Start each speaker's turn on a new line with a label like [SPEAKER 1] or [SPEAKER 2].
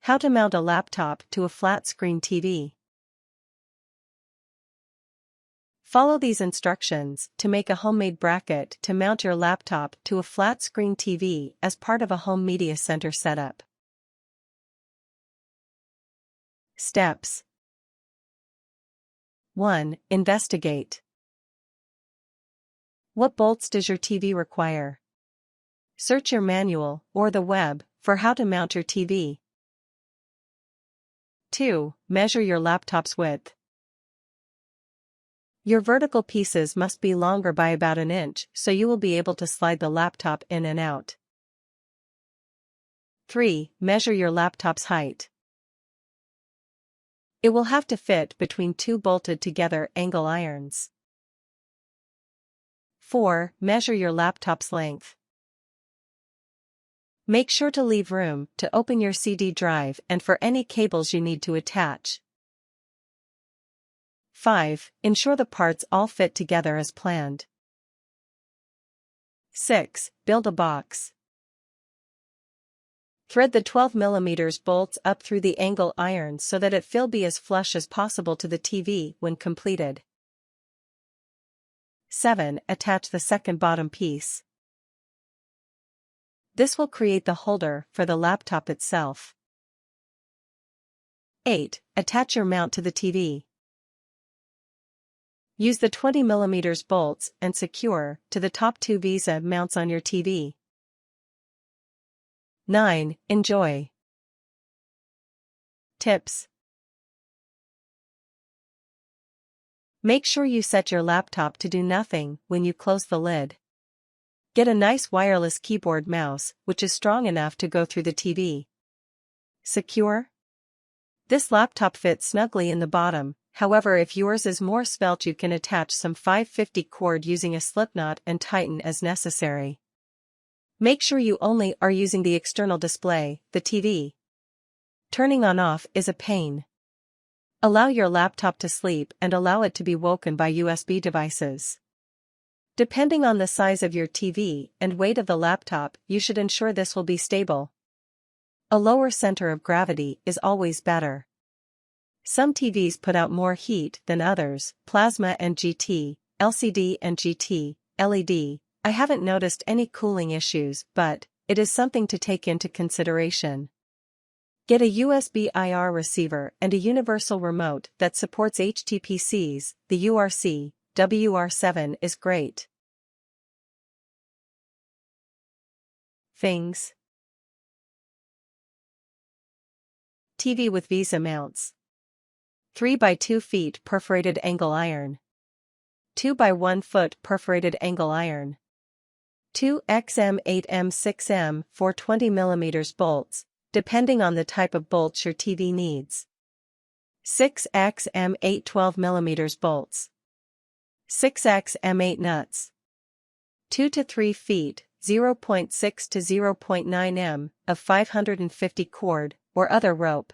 [SPEAKER 1] How to mount a laptop to a flat-screen TV. Follow these instructions to make a homemade bracket to mount your laptop to a flat-screen TV as part of a home media center setup. Steps. 1. Investigate. What bolts does your TV require? Search your manual or the web for how to mount your TV. 2. Measure your laptop's width. Your vertical pieces must be longer by about an inch so you will be able to slide the laptop in and out. 3. Measure your laptop's height. It will have to fit between two bolted together angle irons. 4. Measure your laptop's length. Make sure to leave room to open your CD drive and for any cables you need to attach. 5. Ensure the parts all fit together as planned. 6. Build a box. Thread the 12mm bolts up through the angle irons so that it will be as flush as possible to the TV when completed. 7. Attach the second bottom piece. This will create the holder for the laptop itself. 8. Attach your mount to the TV. Use the 20mm bolts and secure to the top two VESA mounts on your TV. 9. Enjoy. Tips. Make sure you set your laptop to do nothing when you close the lid. Get a nice wireless keyboard mouse which is strong enough to go through the TV. Secure. This laptop fits snugly in the bottom, however if yours is more svelte you can attach some 550 cord using a slipknot and tighten as necessary. Make sure you only are using the external display, the TV. Turning on off is a pain. Allow your laptop to sleep and allow it to be woken by USB devices. Depending on the size of your TV and weight of the laptop, you should ensure this will be stable. A lower center of gravity is always better. Some TVs put out more heat than others, plasma and GT, LCD and GT, LED. I haven't noticed any cooling issues, but it is something to take into consideration. Get a USB IR receiver and a universal remote that supports HTPCs. The URC, WR7 is great. Things. TV with VESA mounts. 3 by 2 feet perforated angle iron. 2 by 1 foot perforated angle iron. 2 XM 8M 6M 420mm bolts, depending on the type of bolts your TV needs. 6 XM 8 12mm bolts. 6 XM 8 nuts. 2 to 3 feet, 0.6 to 0.9 m of 550 cord or other rope.